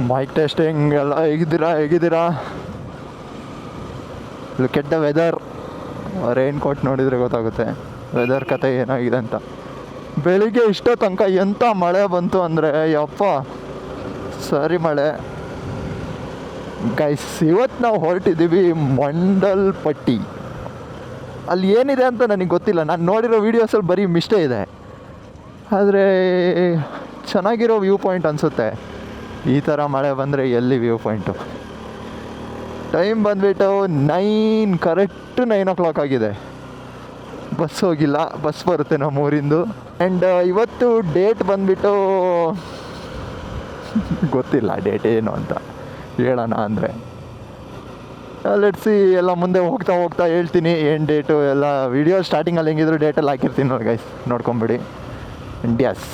Mic testing ಎಲ್ಲ ಹೇಗಿದ್ದೀರಾ look at the weather. Raincoat ನೋಡಿದರೆ ಗೊತ್ತಾಗುತ್ತೆ ವೆದರ್ ಕತೆ ಏನಾಗಿದೆ ಅಂತ. ಬೆಳಿಗ್ಗೆ ಇಷ್ಟೋ ತನಕ ಎಂಥ ಮಳೆ ಬಂತು ಅಂದರೆ ಯಪ್ಪ ಸರಿ ಮಳೆ. ಗೈಸ್ ಇವತ್ತು ನಾವು ಹೊರಟಿದ್ದೀವಿ ಮಂಡಲ್ಪಟ್ಟಿ. ಅಲ್ಲಿ ಏನಿದೆ ಅಂತ ನನಗೆ ಗೊತ್ತಿಲ್ಲ, ನಾನು ನೋಡಿರೋ ವೀಡಿಯೋಸಲ್ಲಿ ಬರೀ ಮಿಸ್ಟೇ ಇದೆ, ಆದರೆ ಚೆನ್ನಾಗಿರೋ ವ್ಯೂ ಪಾಯಿಂಟ್ ಅನಿಸುತ್ತೆ. ಈ ಥರ ಮಳೆ ಬಂದರೆ ಎಲ್ಲಿ ವ್ಯೂ ಪಾಯಿಂಟು. ಟೈಮ್ ಬಂದುಬಿಟ್ಟು 9 ಕರೆಕ್ಟು 9 o'clock ಆಗಿದೆ. ಬಸ್ ಹೋಗಿಲ್ಲ, ಬಸ್ ಬರುತ್ತೆ ನಮ್ಮೂರಿಂದು. ಆ್ಯಂಡ್ ಇವತ್ತು ಡೇಟ್ ಬಂದುಬಿಟ್ಟು ಗೊತ್ತಿಲ್ಲ ಡೇಟ್ ಏನು ಅಂತ ಹೇಳೋಣ ಅಂದರೆ. ಲೆಟ್ಸಿ ಎಲ್ಲ ಮುಂದೆ ಹೋಗ್ತಾ ಹೇಳ್ತೀನಿ ಏನು ಡೇಟು ಎಲ್ಲ. ವೀಡಿಯೋ ಸ್ಟಾರ್ಟಿಂಗಲ್ಲಿ ಹೆಂಗಿದ್ರು ಡೇಟಲ್ಲಿ ಹಾಕಿರ್ತೀನಿ ನೋಡಿ ಗೈಸ್, ನೋಡ್ಕೊಂಬಿಡಿ. ಎಸ್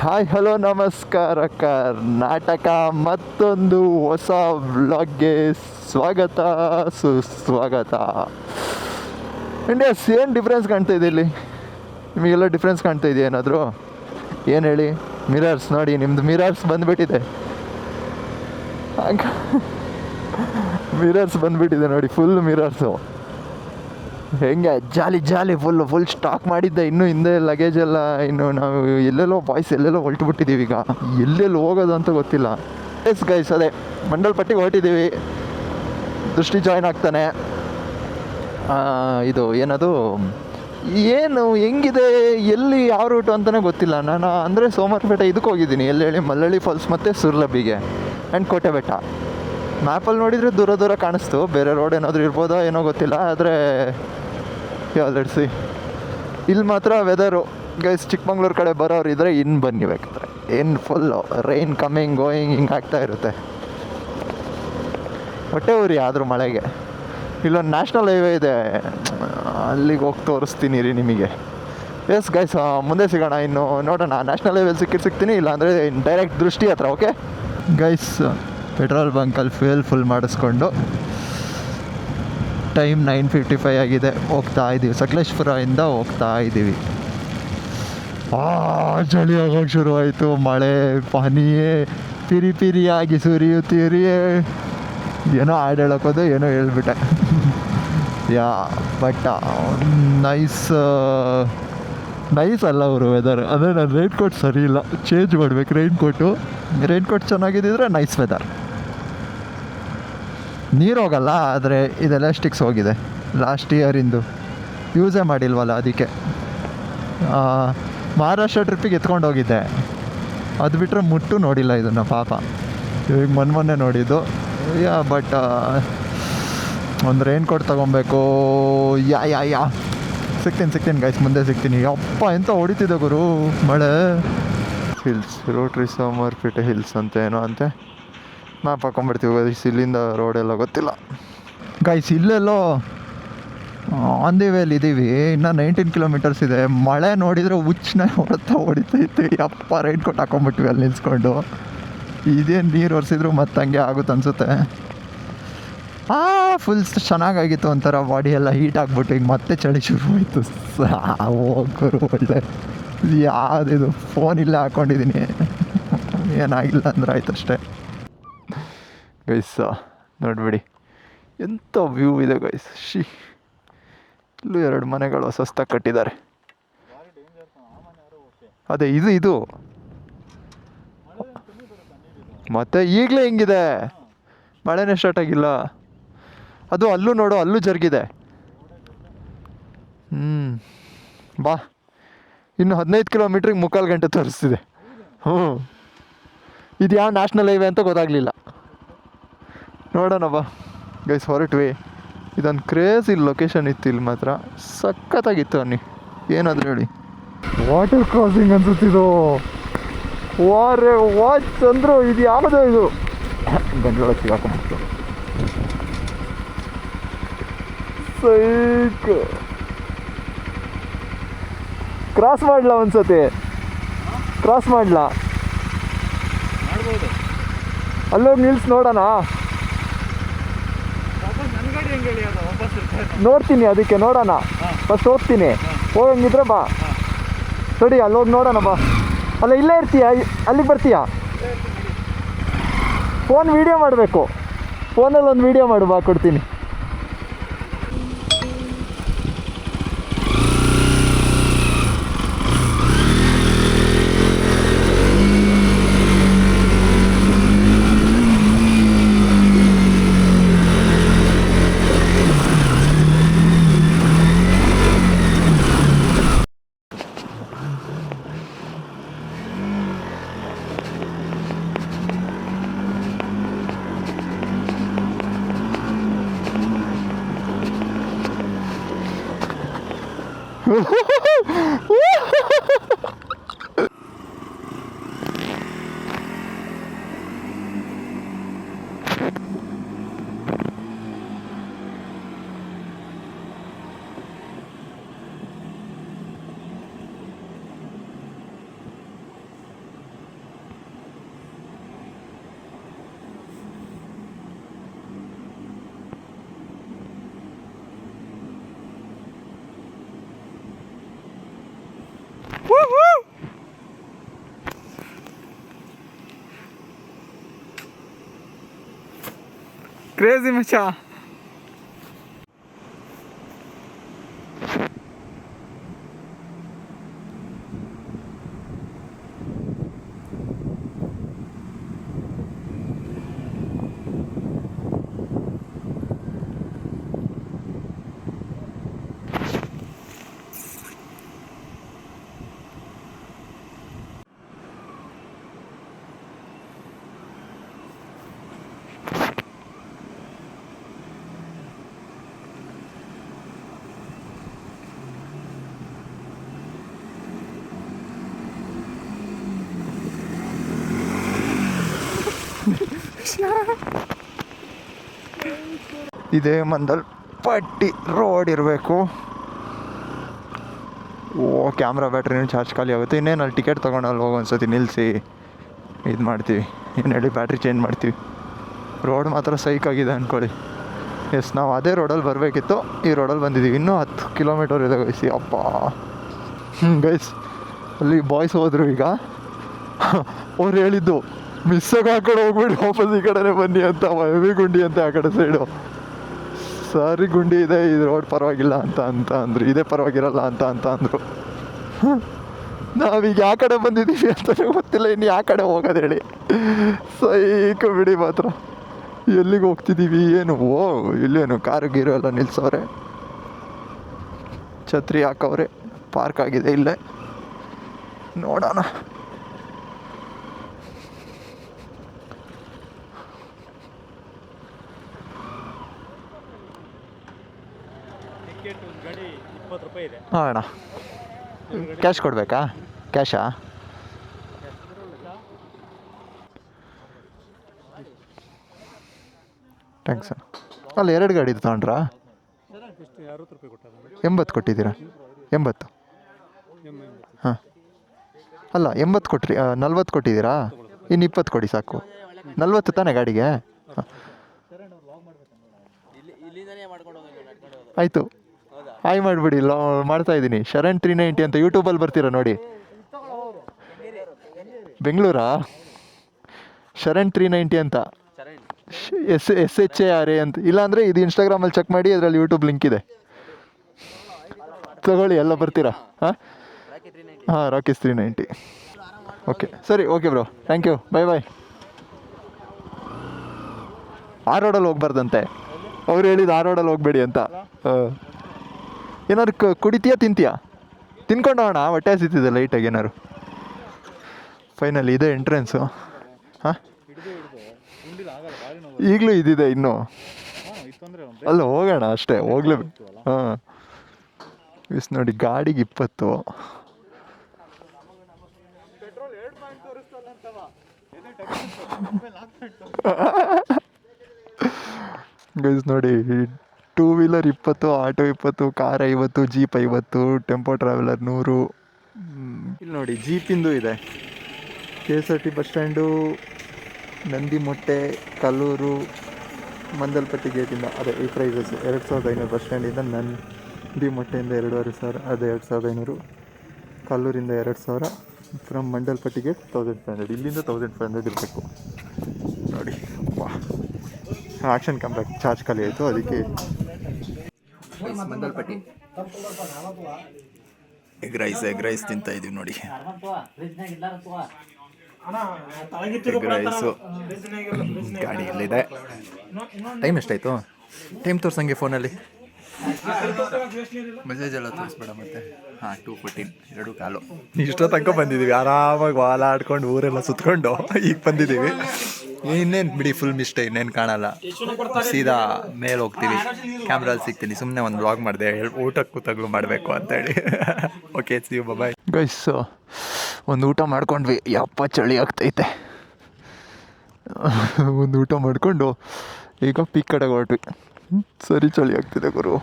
ಹಾಯ್ ಹಲೋ ನಮಸ್ಕಾರ ಕರ್ನಾಟಕ, ಮತ್ತೊಂದು ಹೊಸ ವ್ಲಾಗ್ಗೆ ಸ್ವಾಗತ ಸುಸ್ವಾಗತ. ಎಸ್ ಏನು ಡಿಫ್ರೆನ್ಸ್ ಕಾಣ್ತಾ ಇದೆ ಇಲ್ಲಿ? ನಿಮಗೆಲ್ಲ ಡಿಫ್ರೆನ್ಸ್ ಕಾಣ್ತಾ ಇದೆಯಾ ಏನಾದರೂ? ಏನು ಹೇಳಿ? ಮಿರರ್ಸ್ ನೋಡಿ, ನಿಮ್ಮದು ಮಿರರ್ಸ್ ಬಂದುಬಿಟ್ಟಿದೆ. ಮಿರರ್ಸ್ ಬಂದುಬಿಟ್ಟಿದೆ ನೋಡಿ, ಫುಲ್ ಮಿರರ್ಸು. ಹೆಂಗೆ ಜಾಲಿ ಫುಲ್ ಸ್ಟಾಕ್ ಮಾಡಿದ್ದೆ. ಇನ್ನೂ ಹಿಂದೆ ಲಗೇಜ್ ಎಲ್ಲ, ಇನ್ನು ನಾವು ಎಲ್ಲೆಲ್ಲೋ ಬಾಯ್ಸ್ ಎಲ್ಲೆಲ್ಲೋ ಹೊರಟುಬಿಟ್ಟಿದ್ದೀವಿ. ಈಗ ಎಲ್ಲೆಲ್ಲಿ ಹೋಗೋದು ಅಂತ ಗೊತ್ತಿಲ್ಲ. ಎಸ್ ಗೈಸ್, ಅದೇ ಮಂಡಲ್ಪಟ್ಟಿಗೆ ಹೊರಟಿದ್ದೀವಿ. ದೃಷ್ಟಿ ಜಾಯ್ನ್ ಆಗ್ತಾನೆ. ಇದು ಏನದು ಏನು ಹೆಂಗಿದೆ ಎಲ್ಲಿ ಯಾವ ರೂಟು ಅಂತಲೇ ಗೊತ್ತಿಲ್ಲ. ನಾನು ಅಂದರೆ ಸೋಮವಾರಪೇಟೆ ಇದಕ್ಕೆ ಹೋಗಿದ್ದೀನಿ, ಎಲ್ಲಿ ಹೇಳಿ, ಮಲ್ಲಳ್ಳಿ ಫಾಲ್ಸ್ ಮತ್ತು ಸುರ್ಲಬ್ಬಿಗೆ ಆ್ಯಂಡ್ ಕೋಟೆ ಬೆಟ್ಟ. ಮ್ಯಾಪಲ್ಲಿ ನೋಡಿದರೆ ದೂರ ಕಾಣಿಸ್ತು, ಬೇರೆ ರೋಡ್ ಏನಾದರೂ ಇರ್ಬೋದೋ ಏನೋ ಗೊತ್ತಿಲ್ಲ. ಆದರೆ ಲೆಟ್ಸ್ ಸಿ. ಇಲ್ಲಿ ಮಾತ್ರ ವೆದರು ಗೈಸ್, ಚಿಕ್ಕಮಂಗ್ಳೂರು ಕಡೆ ಬರೋರು ಇದ್ದರೆ ಇನ್ನು ಬನ್ನಿ ಬೇಕಾದ್ರೆ. ಏನು ಫುಲ್ಲು ರೈನ್ ಕಮ್ಮಿಂಗ್ ಗೋಯಿಂಗ್ ಹಿಂಗೆ ಆಗ್ತಾ ಇರುತ್ತೆ. ಹೊಟ್ಟೆ ಊರಿ ಆದರೂ ಮಳೆಗೆ. ಇಲ್ಲೊಂದು ನ್ಯಾಷನಲ್ ಹೈವೇ ಇದೆ, ಅಲ್ಲಿಗೆ ಹೋಗಿ ತೋರಿಸ್ತೀನಿ ರೀ ನಿಮಗೆ. ಎಸ್ ಗೈಸ್, ಮುಂದೆ ಸಿಗೋಣ. ಇನ್ನು ನೋಡೋಣ, ನ್ಯಾಷನಲ್ ಹೈವೇಲಿ ಸಿಗ್ತೀನಿ, ಇಲ್ಲಾಂದರೆ ಡೈರೆಕ್ಟ್ ದೃಷ್ಟಿ ಹತ್ರ. ಓಕೆ ಗೈಸ್, ಪೆಟ್ರೋಲ್ ಬಂಕಲ್ಲಿ ಫ್ಯೂಯಲ್ ಫುಲ್ ಮಾಡಿಸ್ಕೊಂಡು ಟೈಮ್ 9:55 ಆಗಿದೆ. ಹೋಗ್ತಾ ಇದ್ದೀವಿ, ಸಕಲೇಶ್ಪುರದಿಂದ ಹೋಗ್ತಾ ಇದ್ದೀವಿ. ಚಳಿ ಆಗೋಕ್ಕೆ ಶುರುವಾಯಿತು. ಮಳೆ ಪನಿಯೇ ಪಿರಿಯಾಗಿ ಸುರಿಯುತ್ತೀರಿಯೇ. ಏನೋ ಹಾಡು ಹೇಳೋಕೋದು ಏನೋ ಹೇಳ್ಬಿಟ್ಟೆ. ಬಟ್ ನೈಸ್ ಅಲ್ಲ ಅವರು ವೆದರ್. ಅದೇ ನಾನು ರೈನ್ ಕೋಟ್ ಸರಿ ಇಲ್ಲ, ಚೇಂಜ್ ಮಾಡಬೇಕು ರೈನ್ ಕೋಟ್ ಚೆನ್ನಾಗಿದ್ದಿದ್ರೆ ನೈಸ್ ವೆದರ್. ನೀರು ಹೋಗಲ್ಲ, ಆದರೆ ಇದೆಲ್ಲ ಸ್ಟಿಕ್ಸ್ ಹೋಗಿದೆ ಲಾಸ್ಟ್ ಇಯರಿಂದು, ಯೂಸೇ ಮಾಡಿಲ್ವಲ್ಲ ಅದಕ್ಕೆ. ಮಹಾರಾಷ್ಟ್ರ ಟ್ರಿಪ್ಪಿಗೆ ಎತ್ಕೊಂಡು ಹೋಗಿದ್ದೆ, ಅದು ಬಿಟ್ಟರೆ ಮುಟ್ಟು ನೋಡಿಲ್ಲ ಇದನ್ನು ಪಾಪ. ಇವಾಗ ಮೊನ್ನೆ ನೋಡಿದ್ದು. ಬಟ್ ಒಂದು ರೈನ್ ಕೋಟ್ ತೊಗೊಬೇಕು. ಸಿಗ್ತೀನಿ ಗೈಸ್, ಮುಂದೆ ಸಿಗ್ತೀನಿ. ಅಪ್ಪ ಎಂತ ಹೊಡಿತಿದ್ದೆ ಗುರು ಮಳೆ. ಹಿಲ್ಸ್ ರೋಟ್ರಿ ಸೋಮವಾರಪೇಟೆ ಹಿಲ್ಸ್ ಅಂತ ಏನೋ ಅಂತೆ. ಮ್ಯಾಪ್ ಹಾಕೊಂಡ್ಬಿಡ್ತೀವಿ ಗೈಸ್, ಇಲ್ಲಿಂದ ರೋಡೆಲ್ಲ ಗೊತ್ತಿಲ್ಲ. ಗೈಸ್ ಇಲ್ಲೆಲ್ಲೋ ಆನ್ ದಿ ವೇಲಿ ಇದ್ದೀವಿ, ಇನ್ನೂ 19 ಕಿಲೋಮೀಟರ್ಸ್ ಇದೆ. ಮಳೆ ನೋಡಿದರೆ ಹುಚ್ಚನ ಹೊಡಿತೈತೆ. ಅಪ್ಪ ರೈನ್ ಕೋಟ್ ಹಾಕೊಂಡ್ಬಿಟ್ವಿ ಅಲ್ಲಿ ನಿಲ್ಸ್ಕೊಂಡು. ಇದೇನು ನೀರು ಒರೆಸಿದ್ರು ಮತ್ತೆ ಹಂಗೆ ಆಗುತ್ತೆ ಅನಿಸುತ್ತೆ. ಫುಲ್ ಚೆನ್ನಾಗಾಗಿತ್ತು, ಒಂಥರ ಬಾಡಿ ಎಲ್ಲ ಹೀಟ್ ಆಗಿಬಿಟ್ಟು. ಈಗ ಮತ್ತೆ ಚಳಿ ಶುರುವಾಯಿತು. ಹೋಗೋರು ಒಳ್ಳೆ ಯಾವುದಿದು ಫೋನ್ ಇಲ್ಲೇ ಹಾಕ್ಕೊಂಡಿದ್ದೀನಿ, ಏನಾಗಿಲ್ಲ ಅಂದ್ರೆ ಆಯ್ತು ಅಷ್ಟೇ. ಗೈಸ್ ನೋಡಿಬಿಡಿ ಎಂಥ ವ್ಯೂ ಇದೆ ಗೈಸ್. ಇಲ್ಲೂ 2 ಮನೆಗಳು ಹೊಸದಾಗಿ ಕಟ್ಟಿದ್ದಾರೆ. ಅದೇ ಇದು ಮತ್ತೆ ಈಗಲೇ ಹಿಂಗಿದೆ, ಮಳೆನೇ ಸ್ಟಾರ್ಟ್ ಆಗಿಲ್ಲ. ಅದು ಅಲ್ಲೂ ನೋಡು, ಅಲ್ಲೂ ಜರುಗಿದೆ. ಬಾ, ಇನ್ನು 15 ಕಿಲೋಮೀಟ್ರಿಗೆ 3/4 ಗಂಟೆ ತೋರಿಸ್ತಿದೆ. ಇದು ಯಾವ ನ್ಯಾಷನಲ್ ಹೈವೇ ಅಂತ ಗೊತ್ತಾಗಲಿಲ್ಲ. ನೋಡೋಣ ಬಾ ಗೈಸ್, ಹೊರಟ್ವಿ. ಇದೊಂದು ಕ್ರೇಜಿ ಲೊಕೇಶನ್ ಇತ್ತು ಇಲ್ಲಿ ಮಾತ್ರ, ಸಖತ್ತಾಗಿತ್ತು. ಅನ್ನಿ ಏನಾದರೂ ಹೇಳಿ, ವಾಟರ್ ಕ್ರಾಸಿಂಗ್ ಅನ್ಸುತ್ತಿದ್ದು. ವಾಚ್ ಅಂದರು ಇದು ಯಾವುದೋ ಇದು ಗಂಟಲೊಳಗೆ ಸಿಗಾಕೊಂಡ್ಬಿಡ್ತು. ಸೈಕ್ ಕ್ರಾಸ್ ಮಾಡಲ ಒಂದ್ಸತಿ, ಕ್ರಾಸ್ ಮಾಡಲ, ಅಲ್ಲೋಗಿ ನಿಲ್ಸಿ ನೋಡೋಣ. ನೋಡ್ತೀನಿ, ಅದಕ್ಕೆ ನೋಡೋಣ. ಫಸ್ಟ್ ಹೋಗ್ತೀನಿ, ಹೋಗಂಗಿದ್ರೆ ಬಾ. ಸರಿ, ಅಲ್ಲೋಗಿ ನೋಡೋಣ ಬಾ. ಅಲ್ಲ ಇಲ್ಲೇ ಇರ್ತೀಯ, ಅಲ್ಲಿಗೆ ಬರ್ತೀಯಾ? ಫೋನ್ ವೀಡಿಯೋ ಮಾಡಬೇಕು. ಫೋನಲ್ಲಿ ಒಂದು ವೀಡಿಯೋ ಮಾಡು, ಬಾ ಕೊಡ್ತೀನಿ. ಕ್ರೇಜಿ ಮಚ್ಚ. ಇದೇ ಮಂಡಲ್ಪಟ್ಟಿ ರೋಡ್ ಇರಬೇಕು. ಓ, ಕ್ಯಾಮ್ರಾ ಬ್ಯಾಟ್ರಿನೂ ಚಾರ್ಜ್ ಖಾಲಿ ಆಗುತ್ತೆ. ಇನ್ನೇನು ಅಲ್ಲಿ ಟಿಕೆಟ್ ತೊಗೊಂಡು ಅಲ್ಲಿ ಹೋಗಿ ಒಂದ್ಸತಿ ನಿಲ್ಲಿಸಿ ಇದು ಮಾಡ್ತೀವಿ. ಏನು ಹೇಳಿ, ಬ್ಯಾಟ್ರಿ ಚೇಂಜ್ ಮಾಡ್ತೀವಿ. ರೋಡ್ ಮಾತ್ರ ಸೈಕಾಗಿದೆ ಅಂದ್ಕೊಳ್ಳಿ. ಎಸ್, ನಾವು ಅದೇ ರೋಡಲ್ಲಿ ಬರಬೇಕಿತ್ತು, ಈ ರೋಡಲ್ಲಿ ಬಂದಿದ್ದೀವಿ. ಇನ್ನೂ 10 ಕಿಲೋಮೀಟರ್ ಇದೆ ಗೈಸಿ. ಅಪ್ಪ ಗೈಸ್, ಅಲ್ಲಿ ಬಾಯ್ಸ್ ಹೋದರು. ಈಗ ಅವ್ರು ಹೇಳಿದ್ದು ಮಿಸ್ಸಾಗಿ ಆ ಕಡೆ ಹೋಗ್ಬಿಡಿ, ವಾಪಸ್ ಈ ಕಡೆನೇ ಬನ್ನಿ ಅಂತ. ಹೆವಿ ಗುಂಡಿ ಅಂತ ಆ ಕಡೆ ಸೈಡು. ಸರಿ, ಗುಂಡಿ ಇದೆ, ಇದು ರೋಡ್ ಪರವಾಗಿಲ್ಲ ಅಂತ ಅಂದರು. ಇದೇ ಪರವಾಗಿರಲ್ಲ ಅಂತ ಅಂದರು. ನಾವೀಗ ಯಾವ ಕಡೆ ಬಂದಿದ್ದೀವಿ ಅಂತಲೇ ಗೊತ್ತಿಲ್ಲ. ಇನ್ನು ಯಾವ ಕಡೆ ಹೋಗೋದು ಹೇಳಿ. ಸೈಕ ಬಿಡಿ ಮಾತ್ರ. ಎಲ್ಲಿಗೆ ಹೋಗ್ತಿದ್ದೀವಿ ಏನು? ಓ, ಇಲ್ಲೇನು ಕಾರು ಗೀರು ಎಲ್ಲ ನಿಲ್ಸವ್ರೆ, ಛತ್ರಿ ಹಾಕವ್ರೆ, ಪಾರ್ಕ್ ಆಗಿದೆ ಇಲ್ಲೇ. ನೋಡೋಣ. ಹಾಂ ಅಣ್ಣ, ಕ್ಯಾಶ್ ಕೊಡಬೇಕಾ? ಕ್ಯಾಶಾ? ಥ್ಯಾಂಕ್ಸ್ ಅಣ್ಣ. ಅಲ್ಲ, 2 ಗಾಡಿ ತೊಗೊಂಡ್ರಾ? 80 ಕೊಟ್ಟಿದ್ದೀರಾ? 80? ಹಾಂ, ಅಲ್ಲ 80 ಕೊಟ್ರಿ, 40 ಕೊಟ್ಟಿದ್ದೀರಾ? ಇನ್ನು 20 ಕೊಡಿ ಸಾಕು. 40 ತಾನೇ ಗಾಡಿಗೆ? ಆಯಿತು, ಹಾಯ್ ಮಾಡಿಬಿಡಿ. ಮಾಡ್ತಾಯಿದ್ದೀನಿ. ಶರಣ್ 390 ಅಂತ ಯೂಟ್ಯೂಬಲ್ಲಿ ಬರ್ತೀರಾ ನೋಡಿ. ಬೆಂಗಳೂರಾ? ಶರಣ್ 390 ಅಂತ, SHARA ಅಂತ. ಇಲ್ಲಾಂದರೆ ಇದು ಇನ್ಸ್ಟಾಗ್ರಾಮಲ್ಲಿ ಚೆಕ್ ಮಾಡಿ, ಅದರಲ್ಲಿ ಯೂಟ್ಯೂಬ್ ಲಿಂಕ್ ಇದೆ, ತಗೊಳ್ಳಿ, ಎಲ್ಲ ಬರ್ತೀರಾ. ಹಾಂ ಹಾಂ, ರಾಕೇಶ್ 390. ಓಕೆ, ಸರಿ, ಓಕೆ ಬ್ರೋ, ಥ್ಯಾಂಕ್ ಯು, ಬಾಯ್ ಬಾಯ್. ಆ ರೋಡಲ್ಲಿ ಹೋಗ್ಬಾರ್ದಂತೆ, ಅವ್ರು ಹೇಳಿದ್ದು ಆ ರೋಡಲ್ಲಿ ಹೋಗ್ಬೇಡಿ ಅಂತ. ಏನಾದ್ರು ಕುಡಿತೀಯಾ, ತಿಂತೀಯಾ? ತಿನ್ಕೊಂಡು ಹೋಗೋಣ, ಹೊಟ್ಟೆ ಹಸಿತಿದೆ ಲೈಟಾಗಿ ಏನಾದ್ರು. ಫೈನಲಿ ಇದೇ ಎಂಟ್ರೆನ್ಸು. ಹಾಂ, ಈಗಲೂ ಇದಿದೆ ಇನ್ನೂ. ಅಲ್ಲ, ಹೋಗೋಣ ಅಷ್ಟೇ, ಹೋಗ್ಲೇಬೇಕು. ಹಾಂ, ಇಸ್ ನೋಡಿ, ಗಾಡಿಗೆ 20. ಗೈಸ್ ನೋಡಿ, 2 wheeler 20, auto 20, car 50, jeep 50, tempo traveller 100. ಇಲ್ಲಿ ನೋಡಿ, ಜೀಪಿಂದು ಇದೆ. KSRT ಬಸ್ ಸ್ಟ್ಯಾಂಡು, ನಂದಿ ಮೊಟ್ಟೆ, ಕಲ್ಲೂರು, ಮಂದಲ್ಪಟ್ಟಿ ಗೇಟಿಂದ ಅದೇ ಈ ಪ್ರೈಸಸ್ 2500. ಬಸ್ ಸ್ಟ್ಯಾಂಡಿಂದ ನಂದಿ ಮೊಟ್ಟೆಯಿಂದ 2500, ಅದು 2500. ಕಲ್ಲೂರಿಂದ 2000. From Mandalpatti gate 1500. ಇಲ್ಲಿಂದ 1500 ಇರಬೇಕು ನೋಡಿ. ಆಕ್ಷನ್ ಕ್ಯಾಮ್ರಾ ಚಾರ್ಜ್ ಖಾಲಿ ಆಯಿತು, ಅದಕ್ಕೆ ಮಂದಲ್ಪಟ್ಟಿ ಎಗ್ ರೈಸ್ ತಿಂತಾ ಇದೀವಿ ನೋಡಿ. ಎಗ್ ರೈಸು ಗಾಡಿಯಲ್ಲಿದೆ. ಟೈಮ್ ಎಷ್ಟಾಯಿತು? ಟೈಮ್ ತೋರ್ಸಂಗೆ ಫೋನಲ್ಲಿ ಮೆಸೇಜ್ ಎಲ್ಲ ತೋರಿಸ್ಬೇಡ ಮತ್ತೆ. 2:14 2:15 ಇಷ್ಟೋ ತನಕ ಬಂದಿದ್ದೀವಿ. ಆರಾಮಾಗಿ ವಾಲ ಆಡ್ಕೊಂಡು ಊರೆಲ್ಲ ಸುತ್ಕೊಂಡು ಈಗ ಬಂದಿದ್ದೀವಿ. ಇನ್ನೇನು ಬಿಡಿ, ಫುಲ್ ಮಿಸ್ಟೇ, ಇನ್ನೇನು ಕಾಣಲ್ಲ. ಸೀದಾ ಮೇಲೆ ಹೋಗ್ತೀವಿ, ಕ್ಯಾಮ್ರಲ್ಲಿ ಸಿಗ್ತೀನಿ. ಸುಮ್ಮನೆ ಒಂದು ವ್ಲಾಗ್ ಮಾಡಿದೆ, ಊಟಕ್ಕೆ ಕೂತಾಗಲೂ ಮಾಡಬೇಕು ಅಂತೇಳಿ. Okay, see you, bye guys. ಒಂದು ಊಟ ಮಾಡ್ಕೊಂಡ್ವಿ, ಯಪ್ಪ ಚಳಿ ಆಗ್ತೈತೆ. ಒಂದು ಊಟ ಮಾಡಿಕೊಂಡು ಈಗ ಪೀಕ್ ಕಡೆಗೆ ಹೊರಟ್ವಿ. ಸರಿ ಚಳಿ ಆಗ್ತಿದೆ ಗುರು.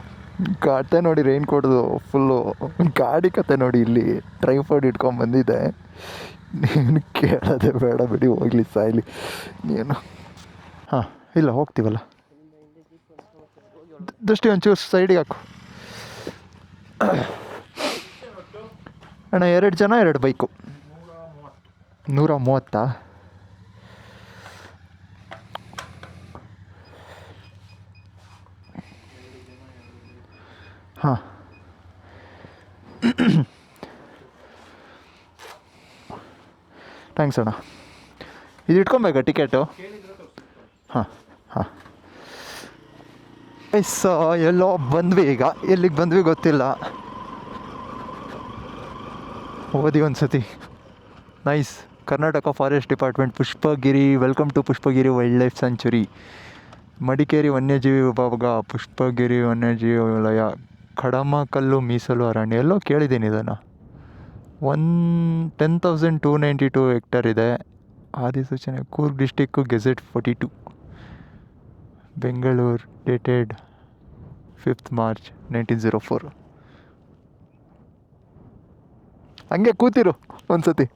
ಕತೆ ನೋಡಿ, ರೈನ್ ಕೋಟ್ದು ಫುಲ್ಲು ಗಾಡಿ ಕತೆ ನೋಡಿ. ಇಲ್ಲಿ ಟ್ರೈಫೋರ್ಡ್ ಇಟ್ಕೊಂಡು ಬಂದಿದ್ದೆ. ನೀನು ಕೇಳೋದೇ ಬೇಡ ಬಿಡಿ, ಹೋಗ್ಲಿ ಸಾಯ್ಲಿ ನೀನು. ಹಾಂ, ಇಲ್ಲ ಹೋಗ್ತೀವಲ್ಲ, ದೃಷ್ಟಿ ಒಂಚೂರು ಸೈಡಿಗೆ ಹಾಕು ಅಣ್ಣ. 2 ಜನ 2 ಬೈಕು, 130. ಹಾಂ, ಥ್ಯಾಂಕ್ಸ್ ಅಣ್ಣ. ಇದು ಇಟ್ಕೊಬೇಕಾ ಟಿಕೆಟು? ಹಾಂ ಹಾಂ. ಎಸ್, ಎಲ್ಲೋ ಬಂದ್ವಿ. ಈಗ ಎಲ್ಲಿಗೆ ಬಂದ್ವಿ ಗೊತ್ತಿಲ್ಲ. ಓದಿ ಒಂದು ಸತಿ. Nice. Karnataka forest department, Pushpagiri. Welcome to Pushpagiri wild life sanctuary. Madikeri ವನ್ಯಜೀವಿ ವಿಭಾಗ, ಪುಷ್ಪಗಿರಿ ವನ್ಯಜೀವಿ ವಲಯ, ಕಡಮಕಲ್ಲು ಮೀಸಲು ಅರಣ್ಯ. ಎಲ್ಲೋ ಕೇಳಿದ್ದೀನಿ ಇದನ್ನು. 10,292 ಹೆಕ್ಟರ್ ಇದೆ. ಅಧಿಸೂಚನೆ Coorg district, gazette 42, Bengaluru, dated 5th March 1904. ಹಂಗೆ ಕೂತಿರು ಒಂದ್ಸತಿ.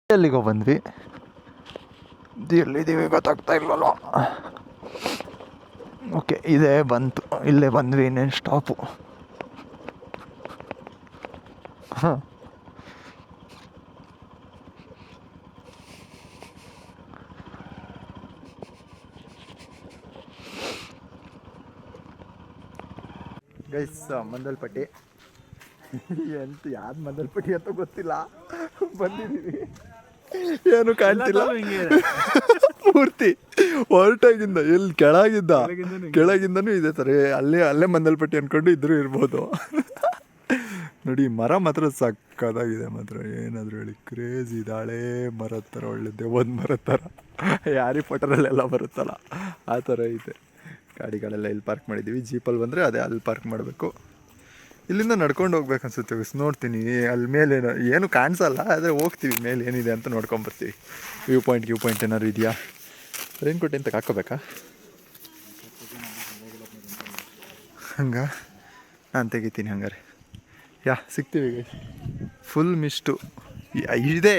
ಎಲ್ಲಿಗೋ ಬಂದ್ವಿ, ಎಲ್ಲಿದ್ದೀವಿ ಗೊತ್ತಾಗ್ತಾ ಇಲ್ವಲ್ಲ. ಓಕೆ, ಇದೇ ಬಂತು, ಇಲ್ಲೇ ಬಂದ್ವಿ. ಇನ್ನೇನು ಸ್ಟಾಪು? ಹಾಂ, ಗೈಸ್, ಮಂದಲ್ಪಟ್ಟಿ. ಎಂತ ಯಾವ್ದು ಮಂದಲ್ಪಟ್ಟಿ ಅಂತ ಗೊತ್ತಿಲ್ಲ, ಬಂದಿದ್ದೀವಿ. ಏನು ಕಾಣ್ತಿಲ್ಲ ಪೂರ್ತಿ. ಹೊರಟಾಗಿಂದ ಎಲ್ಲಿ ಕೆಳಗಿಂದನೂ ಇದೆ ಸರಿ. ಅಲ್ಲೇ ಮಂದಲ್ಪಟ್ಟಿ ಅಂದ್ಕೊಂಡು ಇದ್ರೂ ಇರ್ಬೋದು. ನೋಡಿ, ಮರ ಮಾತ್ರ ಸಕ್ಕದಾಗಿದೆ ಮಾತ್ರ. ಏನಾದರೂ ಹೇಳಿ, ಕ್ರೇಜಿ ಇದೆ. ಹಳೇ ಮರದ ಥರ, ಒಳ್ಳೆದೇ ಒಂದು ಮರದ ಥರ. ಹ್ಯಾರಿ ಪಾಟರಲ್ಲೆಲ್ಲ ಬರುತ್ತಲ್ಲ ಆ ಥರ ಇದೆ. ಗಾಡಿಗಳೆಲ್ಲ ಇಲ್ಲಿ ಪಾರ್ಕ್ ಮಾಡಿದ್ದೀವಿ. ಜೀಪಲ್ಲಿ ಬಂದರೆ ಅದೇ ಅಲ್ಲಿ ಪಾರ್ಕ್ ಮಾಡಬೇಕು. ಇಲ್ಲಿಂದ ನಡ್ಕೊಂಡು ಹೋಗ್ಬೇಕು ಅನ್ಸುತ್ತೆ. ನೋಡ್ತೀನಿ ಅಲ್ಲಿ ಮೇಲೆ ಏನು ಕಾಣಿಸಲ್ಲ, ಆದರೆ ಹೋಗ್ತೀವಿ ಮೇಲೆ ಏನಿದೆ ಅಂತ ನೋಡ್ಕೊಂಬರ್ತೀವಿ. ವ್ಯೂ ಪಾಯಿಂಟ್ ಏನಾದ್ರು ಇದೆಯಾ? ರೈನ್ ಕೋಟ್ ಅಂತ ಹಾಕೋಬೇಕಾ? ಹಂಗೆ ನಾನು ತೆಗಿತೀನಿ ಹಂಗಾರೆ. ಸಿಗ್ತೀವಿ. ಫುಲ್ ಮಿಸ್ಟು ಇದೆ.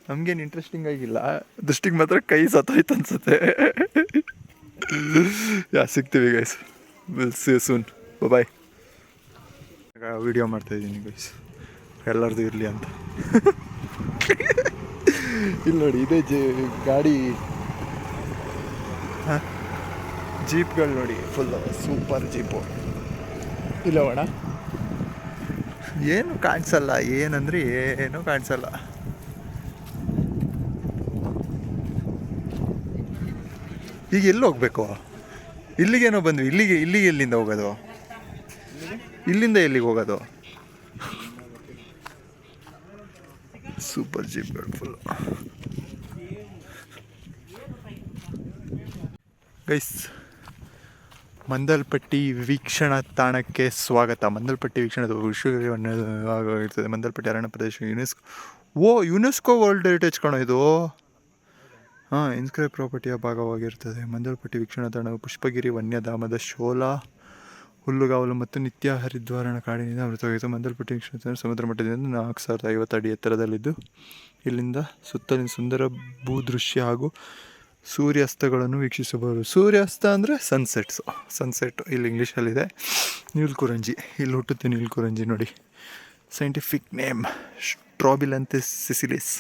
ನಮಗೇನು ಇಂಟ್ರೆಸ್ಟಿಂಗ್ ಆಗಿಲ್ಲ, ದೃಷ್ಟಿಗೆ ಮಾತ್ರ ಕೈ ಸತ್ತೋಯ್ತು ಅನ್ಸುತ್ತೆ. ಸಿಗ್ತೀವಿ guys. Will see you soon. Bye. Video ಮಾಡ್ತಾಯಿದ್ದೀನಿ ಗೈಸ್, ಎಲ್ಲರದು ಇರಲಿ ಅಂತ. ಇಲ್ಲಿ ನೋಡಿ, ಇದೇ ಗಾಡಿ. ಹಾಂ, ಜೀಪ್ಗಳು ನೋಡಿ, ಫುಲ್ಲು ಸೂಪರ್ ಜೀಪು. ಇಲ್ಲ ಅಣ್ಣ, ಏನು ಕಾಣಿಸಲ್ಲ. ಏನಂದ್ರೆ ಏನೂ ಕಾಣಿಸಲ್ಲ. ಈಗ ಎಲ್ಲಿ ಹೋಗ್ಬೇಕು? ಇಲ್ಲಿಗೇನೋ ಬಂದ್ವಿ. ಇಲ್ಲಿಗೆ ಎಲ್ಲಿಂದ ಹೋಗೋದು? ಇಲ್ಲಿಂದ ಎಲ್ಲಿಗೆ ಹೋಗೋದು? ಸೂಪರ್ ಜೀಪ್ಗಳು ಫುಲ್ಲು. ಗೈಸ್, ಮಂದಲ್ಪಟ್ಟಿ ವೀಕ್ಷಣಾ ತಾಣಕ್ಕೆ ಸ್ವಾಗತ. ಮಂದಲ್ಪಟ್ಟಿ ವೀಕ್ಷಣದ ಇರ್ತದೆ. ಮಂದಲ್ಪಟ್ಟಿ ಅರಣ್ಯ ಪ್ರದೇಶ ಯುನೆಸ್ಕೋ ವರ್ಲ್ಡ್ ಹೆರಿಟೇಜ್ ಕಣೋ ಇದು. ಹಾಂ, ಇನ್ಸ್ಕ್ರೈಬ್ ಪ್ರಾಪರ್ಟಿಯ ಭಾಗವಾಗಿರ್ತದೆ. ಮಂದಲ್ಪಟ್ಟಿ ವೀಕ್ಷಣಾ ತಾಣವು ಪುಷ್ಪಗಿರಿ ವನ್ಯಧಾಮದ ಶೋಲಾ ಹುಲ್ಲುಗಾವಲು ಮತ್ತು ನಿತ್ಯ ಹರಿದ್ವಾರಣ ಕಾಡಿನಿಂದ ಅಮೃತವಾಗಿತ್ತು. ಮಂದಲ್ಪಟ್ಟಿ ವೀಕ್ಷಣಾ ತಾಣ ಸಮುದ್ರ ಮಟ್ಟದಿಂದ 4050 ಅಡಿ ಎತ್ತರದಲ್ಲಿದ್ದು, ಇಲ್ಲಿಂದ ಸುತ್ತಲಿನ ಸುಂದರ ಭೂದೃಶ್ಯ ಹಾಗೂ ಸೂರ್ಯಾಸ್ತಗಳನ್ನು ವೀಕ್ಷಿಸಬಹುದು. ಸೂರ್ಯಾಸ್ತ ಅಂದರೆ ಸನ್ಸೆಟ್ ಇಲ್ಲಿ ಇಂಗ್ಲೀಷಲ್ಲಿದೆ. ನೀಲ್ಕುರಂಜಿ, ಇಲ್ಲಿ ಹುಟ್ಟುತ್ತೆ ನೀಲ್ಕುರಂಜಿ ನೋಡಿ. Scientific name ಸ್ಟ್ರಾಬಿಲಂಥಸ್ ಸಿಸಿಲಿಸ್.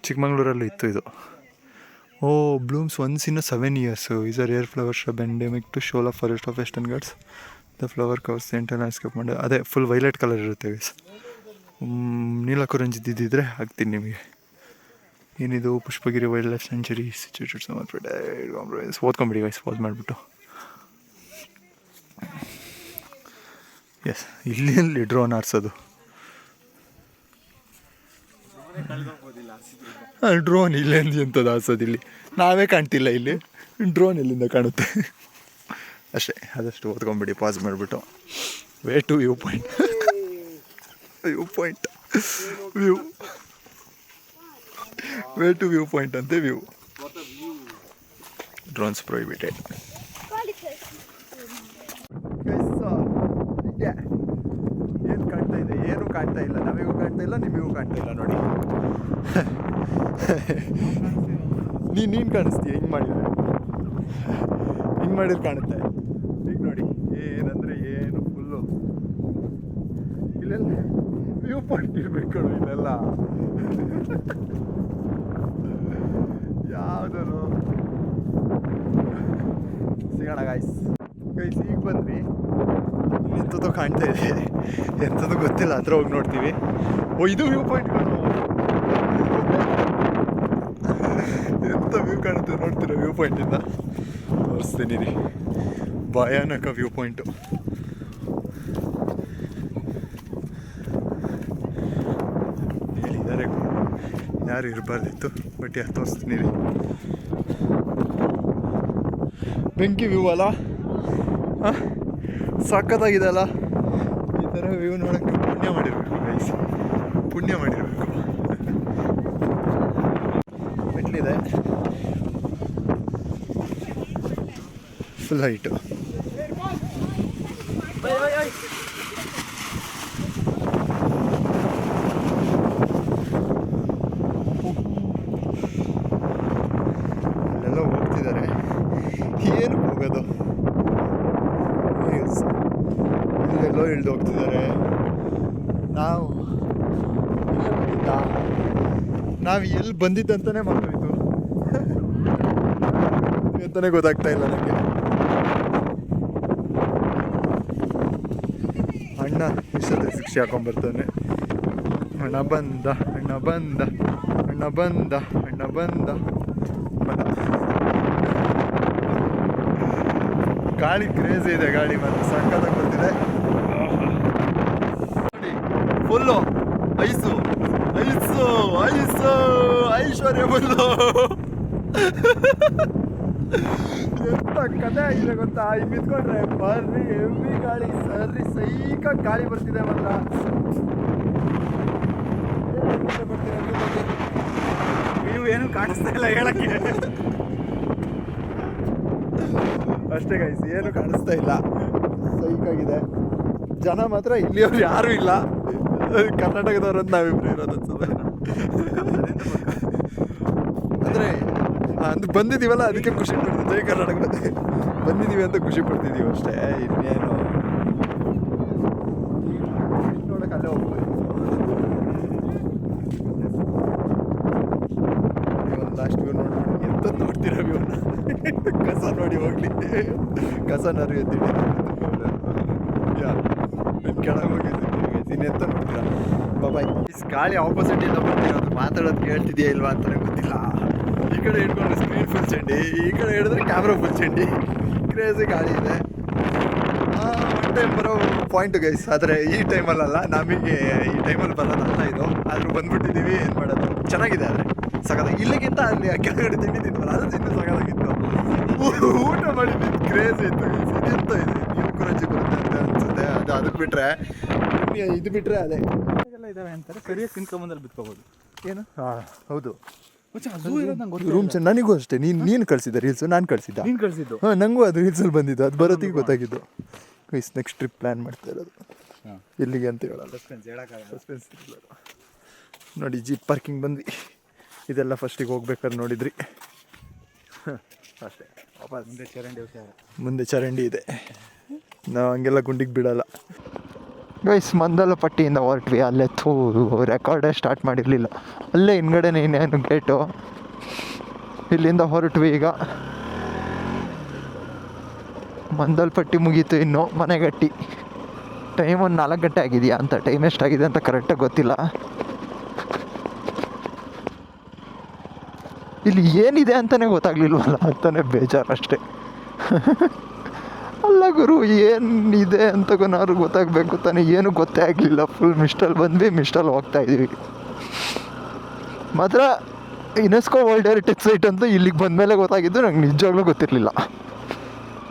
ಚಿಕ್ಕಮಂಗ್ಳೂರಲ್ಲೂ ಇತ್ತು ಇದು. ಓ blooms once in 7 years. Is a rare flower shrub endemic to shola forest of western Ghats. The flower covers the entire landscape ಮಾಡಿ. ಅದೇ ಫುಲ್ ವೈಲೆಟ್ ಕಲರ್ ಇರುತ್ತೆ ಗೈಸ್. ನೀಲಕುರಂಜಿ ಇದ್ದಿದ್ರೆ ಹಾಕ್ತೀನಿ ನಿಮಗೆ. ಏನಿದು Pushpagiri wild life sanctuary situated. ಓದ್ಕೊಂಬಿಡಿ ಗೈಸ್, ಪಾಸ್ ಮಾಡಿಬಿಟ್ಟು. ಎಸ್, ಇಲ್ಲಿ ಡ್ರೋನ್ ಆರಿಸೋದು. ಡ್ರೋನ್ ಇಲ್ಲೆಂದು ಎಂಥದ್ದು ಆರಿಸೋದು? ಇಲ್ಲಿ ನಾವೇ ಕಾಣ್ತಿಲ್ಲ, ಇಲ್ಲಿ ಡ್ರೋನ್ ಎಲ್ಲಿಂದ ಕಾಣುತ್ತೆ? ಅಷ್ಟೇ, ಆದಷ್ಟು ಓದ್ಕೊಂಬಿಡಿ ಪಾಸ್ ಮಾಡಿಬಿಟ್ಟು. Way to view point. View way to view point ಅಂತೆ. View drones prohibited. ಏನು ಕಾಣ್ತಾ ಇದೆ? ಏನೂ ಕಾಣ್ತಾ ಇಲ್ಲ. ನಮಗೂ ಕಾಣ್ತಾ ಇಲ್ಲ, ನಿಮಗೂ ಕಾಣ್ತಾ ಇಲ್ಲ. ನೋಡಿ, ನೀನು ಕಾಣಿಸ್ತೀಯ. ಹಿಂಗೆ ಮಾಡಿದ್ರೆ ಕಾಣುತ್ತೆ. ಈಗ ನೋಡಿ, ಏನಂದರೆ ಏನು ಫುಲ್ಲು ಇಲ್ಲೆಲ್ಲ ವ್ಯೂ ಪಾಯಿಂಟ್ ಇರಬೇಕು. ಇಲ್ಲೆಲ್ಲ ಯಾವುದೂ ಸಿಗೋಣ ಗೈಸ್. ಈಗ ಬಂದ್ವಿ. ಎಂಥದ್ದು ಕಾಣ್ತಾ ಇದೆ, ಎಂಥದ್ದು ಗೊತ್ತಿಲ್ಲ. ಹತ್ರ ಹೋಗಿ ನೋಡ್ತೀವಿ. ಓ, ಇದು ವ್ಯೂ ಪಾಯಿಂಟ್ಗಳು. ಎಂಥ ವ್ಯೂ ಕಾಣುತ್ತೆ ನೋಡ್ತೀರ? ವ್ಯೂ ಪಾಯಿಂಟಿಂದ ತೋರಿಸ್ತೀನಿ ರೀ. ಭಯಾನಕ ವ್ಯೂ ಪಾಯಿಂಟು. ಹೇಳಿದ್ದಾರೆ ಯಾರು ಇರಬಾರ್ದಿತ್ತು, ಬಟ್ ಯಾರು ತೋರಿಸ್ತೀನಿ ರೀ. ಬೆಂಕಿ ವ್ಯೂ ಅಲ್ಲ? ಹಾಂ, ಸಖತ್ತಾಗಿದೆ ಅಲ್ಲ? ಈ ಥರ ವ್ಯೂ ನೋಡೋಕ್ಕೆ ಪುಣ್ಯ ಮಾಡಿರಬೇಕು ಗೈಸ್, ಪುಣ್ಯ ಮಾಡಿರಬೇಕು. ಮೆಟ್ಲಿದೆ, ಫುಲ್ ಹೈಟು. ಅಲ್ಲೆಲ್ಲ ಹೋಗ್ತಿದ್ದಾರೆ. ಏನು ಹೋಗೋದು? ಇಲ್ಲೆಲ್ಲೋ ಇಳ್ದು ಹೋಗ್ತಿದ್ದಾರೆ. ನಾವು ಎಲ್ಲಿ ಬಂದಿದ್ದಂತಾನೆ ಮಾಡೋಯಿತು ಅಂತಾನೆ ಗೊತ್ತಾಗ್ತಾ ಇಲ್ಲ ನನಗೆ. ಅಣ್ಣ ಇಷ್ಟೊತ್ತೆ ಶಿಕ್ಷೆ ಹಾಕೊಂಡ್ಬರ್ತಾನೆ. ಅಣ್ಣ ಬಂದ, ಅಣ್ಣ ಬಂದ, ಅಣ್ಣ ಬಂದ, ಅಣ್ಣ ಬಂದ. ಗಾಳಿ ಕ್ರೇಜಿ ಇದೆ, ಗಾಳಿ ಮಾತ್ರ ಸಖತ್ತಾಗಿ ಬರ್ತಿದೆ. ಫುಲ್ಲು ಐಸು ಐಸು ಐಸು ಐಶ್ವರ್ಯ ಫುಲ್ಲು. ಎಂತ ಕಥೆ ಆಗಿದೆ ಗೊತ್ತಾ? ಈಗ ನಿಂತ್ಕೊಂಡ್ರೆ ಬರ್ರಿ ಹೆವಿ ಗಾಳಿ, ಸರ್ರಿ ಸೈಕಾಗಿ ಗಾಳಿ ಬರ್ತಿದೆ ಮಾತ್ರ. ನೀವು ಏನು ಕಾಣಿಸ್ತಾ ಇಲ್ಲ ಹೇಳಕ್ಕೆ. ಅಷ್ಟೇ ಗೈಸ್, ಏನು ಕಾಣಿಸ್ತಾ ಇಲ್ಲ. ಸೈಕಾಗಿದೆ. ಜನ ಮಾತ್ರ ಇಲ್ಲಿಯವ್ರು ಯಾರೂ ಇಲ್ಲ. ಕರ್ನಾಟಕದವ್ರಂತ ನಾವಿಬ್ರು ಇರೋದು ಅನ್ಸುತ್ತೆ. ಅಂದರೆ ಅದು ಬಂದಿದ್ದೀವಲ್ಲ, ಅದಕ್ಕೆ ಖುಷಿ ಪಡ್ತೀವಿ. ಜೈ ಕರ್ನಾಟಕ ಬಂದಿದ್ದೀವಿ ಅಂತ ಖುಷಿ ಪಡ್ತಿದ್ದೀವಿ ಅಷ್ಟೇ. ಇನ್ನೇನು ನೋಡೋಕೆ ಅಲ್ಲೇ ಹೋಗ್ಬೋದು. ಒಂದು ಲಾಸ್ಟ್ ವ್ಯೂ ನೋಡಿ. ಎಂಥದ್ದು ನೋಡ್ತೀರ ವ್ಯೂನ? ಕಸ ನೋಡಿ ಹೋಗ್ಲಿ, ಕಸನಾರು ಎತ್ತಿಡಿ. ಕೆಳಗೆ ಹೋಗಿದ್ದೀನಿ, ಇನ್ನೆಂತ ನೋಡ್ತೀರಾ? ಬಾಯ್. ಗಾಳಿ ಆಪೋಸಿಟಿಂದ ಬರ್ತಿರೋದು. ಮಾತಾಡೋದು ಕೇಳ್ತಿದೆಯಾ ಇಲ್ವಾ ಅಂತಲೇ ಗೊತ್ತಿಲ್ಲ. ಈ ಕಡೆ ಹಿಡ್ಕೊಂಡ್ರೆ ಸ್ಕ್ರೀನ್ ಫುಲ್ ಚಂಡಿ, ಈ ಕಡೆ ಹಿಡಿದ್ರೆ ಕ್ಯಾಮ್ರಾ ಫುಲ್ ಚಂಡಿ. ಕ್ರೇಜಿ ಗಾಳಿ ಇದೆ. ಒನ್ ಟೈಮ್ ಬರೋ ಪಾಯಿಂಟು ಗೈಸ್. ಆದರೆ ಈ ಟೈಮಲ್ಲ, ನಮಗೆ ಈ ಟೈಮಲ್ಲಿ ಬರೋದಲ್ಲ ಇದು. ಆದರೂ ಬಂದ್ಬಿಟ್ಟಿದ್ದೀವಿ, ಏನು ಮಾಡೋದು? ಚೆನ್ನಾಗಿದೆ. ಆದರೆ ಸಖತ್ತಾಗಿ. ಇಲ್ಲಿಗಿಂತ ಅಲ್ಲಿ ಕೆಳಗಡೆ ತಿಂಡಿ ತಿಂದ್ವಲ್ಲ, ಅದು ಇನ್ನೂ ಸಖತ್ತಾಗಿತ್ತು. ಊಟ ಮಾಡಿದ್ದು ಕ್ರೇಜಿ ಇತ್ತು ಗೈಸ್. ಇದೆಂತ ಇದೆ? ನೀಲಕುರಂಜಿ ಬರುತ್ತೆ ಅಂತ ಅನ್ಸುತ್ತೆ. ಅದಕ್ಕೆ ಬಿಟ್ಟರೆ ಇದು ಬಿಟ್ಟರೆ ಅದೇ ಎಲ್ಲ ಇದಾವೆ ಅಂತಾರೆ. ಸರಿಯಾಗಿ ತಿನ್ಕೊಂಬಂದಲ್ಲಿ ಬಿತ್ಕೋಬೋದು. ಏನು? ಹಾಂ, ಹೌದು. ರೂಮ್ಸ್ ನನಗೂ ಅಷ್ಟೇ. ನೀನು ಕಳಿಸಿದ್ದೆ ರೀಲ್ಸು, ನಾನು ಕಳಿಸಿದ್ದ. ನೀನು ಕಳಿಸಿದ್ದು? ಹಾಂ, ನನಗೂ ಅದು ರೀಲ್ಸಲ್ಲಿ ಬಂದಿದ್ದು. ಅದು ಬರೋತ್ತಿಗೆ ಗೊತ್ತಾಗಿದ್ದು. ಗೈಸ್, ನೆಕ್ಸ್ಟ್ ಟ್ರಿಪ್ ಪ್ಲ್ಯಾನ್ ಮಾಡ್ತಾ ಇರೋದು. ಎಲ್ಲಿಗೆ ಅಂತ ಹೇಳಲ್ಲ, ಸಸ್ಪೆನ್ಸ್ ಇರಲ್ಲ. ನೋಡಿ, ಜೀಪ್ ಪಾರ್ಕಿಂಗ್ ಬಂದ್ವಿ. ಇದೆಲ್ಲ ಫಸ್ಟಿಗೆ ಹೋಗ್ಬೇಕಾದ್ರೆ ನೋಡಿದ್ರಿ. ಅಷ್ಟೇ. ವಾಪಸ್ ಮುಂದೆ ಚರಂಡಿ ಇದೆ. ನಾವು ಹಂಗೆಲ್ಲ ಗುಂಡಿಗೆ ಬಿಡಲ್ಲ. ಗೈಸ್ ಮಂದಲಪಟ್ಟಿಯಿಂದ ಹೊರಟ್ವಿ. ಅಲ್ಲೇ ರೆಕಾರ್ಡೇ ಸ್ಟಾರ್ಟ್ ಮಾಡಿರಲಿಲ್ಲ. ಅಲ್ಲೇ ಹಿಂದ್ಗಡೆನೇ ಇನ್ನೇನು ಗೇಟು. ಇಲ್ಲಿಂದ ಹೊರಟ್ವಿ. ಈಗ ಮಂದಲ್ಪಟ್ಟಿ ಮುಗೀತು. ಇನ್ನು ಮನೆಗಟ್ಟಿ. ಟೈಮ್ ಒಂದು 4 ಗಂಟೆ ಆಗಿದೆಯಾ ಅಂತ, ಟೈಮ್ ಎಷ್ಟಾಗಿದೆ ಅಂತ ಕರೆಕ್ಟಾಗಿ ಗೊತ್ತಿಲ್ಲ. ಇಲ್ಲಿ ಏನಿದೆ ಅಂತಲೇ ಗೊತ್ತಾಗ್ಲಿಲ್ವಲ್ಲ ಅಂತಲೇ ಬೇಜಾರು ಅಷ್ಟೇ. ಅಲ್ಲ ಗುರು, ಏನಿದೆ ಅಂತಗೋನಾದ್ರು ಗೊತ್ತಾಗಬೇಕು ತಾನೇ, ಏನು ಗೊತ್ತೇ ಆಗಲಿಲ್ಲ. ಫುಲ್ ಮಿಸ್ಟಲ್ಲಿ ಬಂದ್ವಿ, ಮಿಸ್ಟಲ್ಲಿ ಹೋಗ್ತಾಯಿದ್ವಿ. ಮಾತ್ರ ಯುನೆಸ್ಕೋ ವರ್ಲ್ಡ್ ಹೆರಿಟೇಜ್ ಸೈಟ್ ಅಂತ ಇಲ್ಲಿಗೆ ಬಂದಮೇಲೆ ಗೊತ್ತಾಗಿದ್ದು, ನಂಗೆ ನಿಜವಾಗ್ಲೂ ಗೊತ್ತಿರಲಿಲ್ಲ.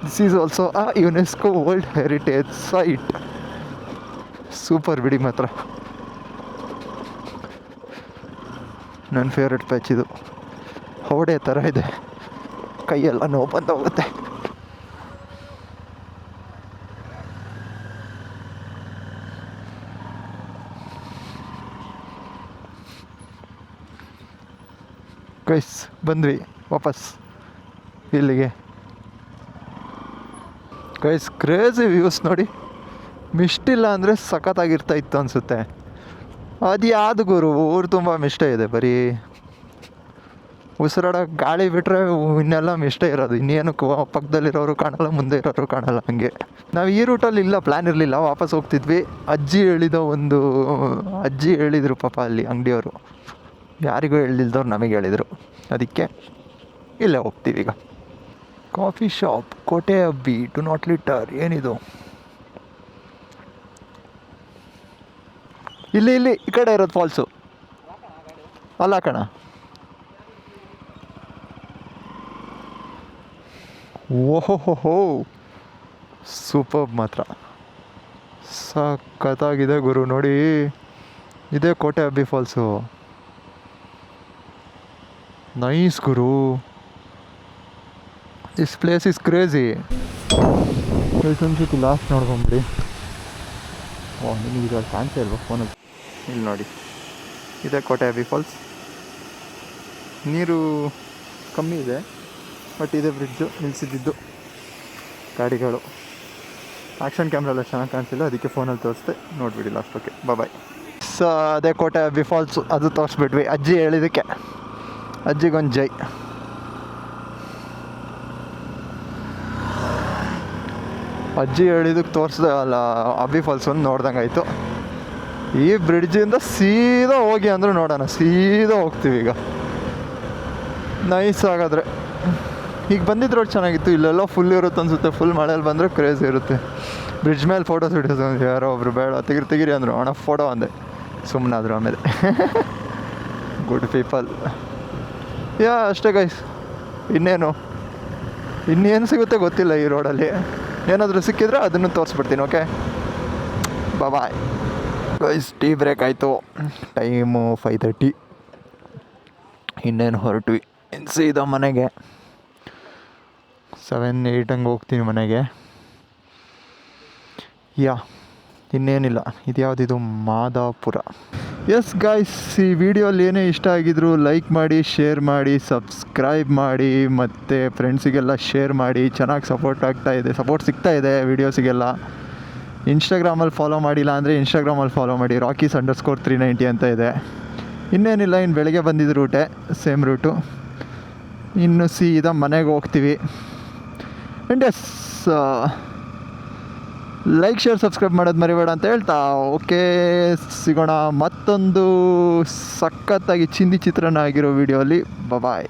This is also a UNESCO world heritage site. Super ಬಿಡಿ ಮಾತ್ರ. ನನ್ನ ಫೇವ್ರೆಟ್ ಪ್ಯಾಚ್ ಇದು. ಹೊಡೆ ಥರ ಇದೆ, ಕೈಯೆಲ್ಲ ನೋವು ಬಂದು ಹೋಗುತ್ತೆ. ಗೈಸ್ ಬಂದ್ವಿ ವಾಪಸ್ ಇಲ್ಲಿಗೆ. ಗೈಸ್ ಕ್ರೇಜಿ ವ್ಯೂಸ್ ನೋಡಿ. ಮಿಸ್ಟಿಲ್ಲ ಅಂದರೆ ಸಖತ್ತಾಗಿರ್ತಾ ಇತ್ತು ಅನಿಸುತ್ತೆ. ಅದು ಯಾವುದು ಗುರು, ಊರು ತುಂಬ ಮಿಷ್ಟ ಇದೆ. ಬರೀ ಉಸಿರಾಡೋಕೆ ಗಾಳಿ ಬಿಟ್ಟರೆ ಇನ್ನೆಲ್ಲ ಮಿಷ್ಟ ಇರೋದು. ಇನ್ನೇನು ಪಕ್ಕದಲ್ಲಿರೋರು ಕಾಣಲ್ಲ, ಮುಂದೆ ಇರೋರು ಕಾಣಲ್ಲ. ಹಾಗೆ ನಾವು ಈ ರೂಟಲ್ಲಿ ಇಲ್ಲ, ಪ್ಲ್ಯಾನ್ ಇರಲಿಲ್ಲ, ವಾಪಸ್ ಹೋಗ್ತಿದ್ವಿ. ಅಜ್ಜಿ ಹೇಳಿದರು ಪಾಪ ಅಲ್ಲಿ ಅಂಗಡಿಯವರು. ಯಾರಿಗೂ ಹೇಳಿಲ್ದವ್ರು ನಮಗೆ ಹೇಳಿದರು. ಅದಕ್ಕೆ ಇಲ್ಲೇ ಹೋಗ್ತೀವಿ ಈಗ. ಕಾಫಿ ಶಾಪ್ ಕೋಟೆ ಅಬ್ಬಿ, ಡು ನಾಟ್ ಲಿಟರ್. ಏನಿದು? ಇಲ್ಲಿ ಈ ಕಡೆ ಇರೋದು ಫಾಲ್ಸು ಅಲ್ಲ ಕಣ. ಓಹೋ ಸೂಪರ್ ಮಾತ್ರ, ಸಖತ್ತಾಗಿದೆ ಗುರು. ನೋಡಿ, ಇದೇ ಕೋಟೆ Abbi falls. Nice guru, this place is crazy. ಒಂದ್ಸತಿ ಲಾಸ್ಟ್ ನೋಡ್ಕೊಂಬಿಡಿ. ನಿಮಗೆ ಇದ್ರಲ್ಲಿ ಕಾಣ್ತಾ ಇಲ್ವಾ ಫೋನಲ್ಲಿ? ಇಲ್ಲಿ ನೋಡಿ, ಇದೇ ಕೋಟೆ ಅಬ್ಬಿ ಫಾಲ್ಸ್. ನೀರು ಕಮ್ಮಿ ಇದೆ, ಬಟ್ ಇದೇ ಬ್ರಿಡ್ಜು ನಿಲ್ಲಿಸಿದ್ದು ಗಾಡಿಗಳು. ಆ್ಯಕ್ಷನ್ ಕ್ಯಾಮ್ರೆಲ್ಲ ಚೆನ್ನಾಗಿ ಕಾಣಿಸಿಲ್ಲ, ಅದಕ್ಕೆ ಫೋನಲ್ಲಿ ತೋರಿಸ್ದೆ. ನೋಡಿಬಿಡಿ ಲಾಸ್ಟ್. Okay bye. ಸೊ ಅದೇ ಕೋಟೆ ಅಬ್ಬಿ ಫಾಲ್ಸು, ಅದು ತೋರಿಸ್ಬಿಟ್ವಿ. ಅಜ್ಜಿ ಹೇಳಿದ್ದಕ್ಕೆ ಅಜ್ಜಿಗೊಂದು ಜೈ. ಅಜ್ಜಿ ಹೇಳಿದ್ದಕ್ಕೆ ತೋರಿಸ್ದೆ ಅಲ್ಲ, ಅಬ್ಬಿ ಫಾಲ್ಸ್ ಒಂದು ನೋಡ್ದಂಗೆ ಆಯಿತು. ಈ ಬ್ರಿಡ್ಜಿಂದ ಸೀದಾ ಹೋಗಿ ಅಂದರೂ ನೋಡೋಣ. ಸೀದಾ ಹೋಗ್ತೀವಿ ಈಗ. ನೈಸ್. ಹಾಗಾದರೆ ಈಗ ಬಂದಿದ್ದು ರೋಡ್ ಚೆನ್ನಾಗಿತ್ತು. ಇಲ್ಲೆಲ್ಲ ಫುಲ್ ಇರುತ್ತೆ ಅನಿಸುತ್ತೆ. ಫುಲ್ ಮಳೆಯಲ್ಲಿ ಬಂದರೆ ಕ್ರೇಜ್ ಇರುತ್ತೆ. ಬ್ರಿಡ್ಜ್ ಮೇಲೆ ಫೋಟೋಸ್ ಹಿಡಿಯೋದು ಯಾರೋ ಒಬ್ರು ಬೇಡ ತೆಗಿರಿ ಅಂದರು. ಅಣ್ಣ ಫೋಟೋ ಅಂದೆ, ಸುಮ್ಮನಾದ್ರು. ಆಮೇಲೆ ಗುಡ್ ಪೀಪಲ್. ಅಷ್ಟೇ ಗೈಸ್. ಇನ್ನೇನು ಸಿಗುತ್ತೆ ಗೊತ್ತಿಲ್ಲ ಈ ರೋಡಲ್ಲಿ. ಏನಾದರೂ ಸಿಕ್ಕಿದ್ರೆ ಅದನ್ನು ತೋರಿಸ್ಬಿಡ್ತೀನಿ. Okay bye guys. Tea break ಆಯಿತು. ಟೈಮು 5:30. ಇನ್ನೇನು ಹೊರಟ್ವಿ ಸೀದಾ ಮನೆಗೆ. 7-8 ಹಂಗೆ ಹೋಗ್ತೀನಿ ಮನೆಗೆ. ಇನ್ನೇನಿಲ್ಲ. ಇದು ಯಾವುದಿದು? ಮಾದಾಪುರ. ಎಸ್ ಗಾಯ್ಸ್, ಈ ವಿಡಿಯೋಲಿ ಏನೇ ಇಷ್ಟ ಆಗಿದ್ರು ಲೈಕ್ ಮಾಡಿ, ಶೇರ್ ಮಾಡಿ, ಸಬ್ಸ್ಕ್ರೈಬ್ ಮಾಡಿ, ಮತ್ತು ಫ್ರೆಂಡ್ಸಿಗೆಲ್ಲ ಶೇರ್ ಮಾಡಿ. ಚೆನ್ನಾಗಿ ಸಪೋರ್ಟ್ ಸಿಗ್ತಾ ಇದೆ ವೀಡಿಯೋಸಿಗೆಲ್ಲ. ಇನ್ಸ್ಟಾಗ್ರಾಮಲ್ಲಿ ಫಾಲೋ ಮಾಡಿಲ್ಲ ಅಂದರೆ ಇನ್ಸ್ಟಾಗ್ರಾಮಲ್ಲಿ ಫಾಲೋ ಮಾಡಿ. Rockys_390 ಅಂತ ಇದೆ. ಇನ್ನೇನಿಲ್ಲ, ಇನ್ನು ಬೆಳಗ್ಗೆ ಬಂದಿದ್ದು ರೂಟೇ, ಸೇಮ್ ರೂಟು. ಇನ್ನು ಸೀದಾ ಮನೆಗೆ ಹೋಗ್ತೀವಿ. And yes, like share subscribe ಮಾಡೋದು ಮರಿಬೇಡ ಅಂತ ಹೇಳ್ತಾ, ಓಕೆ ಸಿಗೋಣ ಮತ್ತೊಂದು ಸಖತ್ತಾಗಿ ಚಿಂದಿ ಚಿತ್ರಾನ್ನ ಆಗಿರೋ ವಿಡಿಯೋಲಿ. ಬಾಯ್.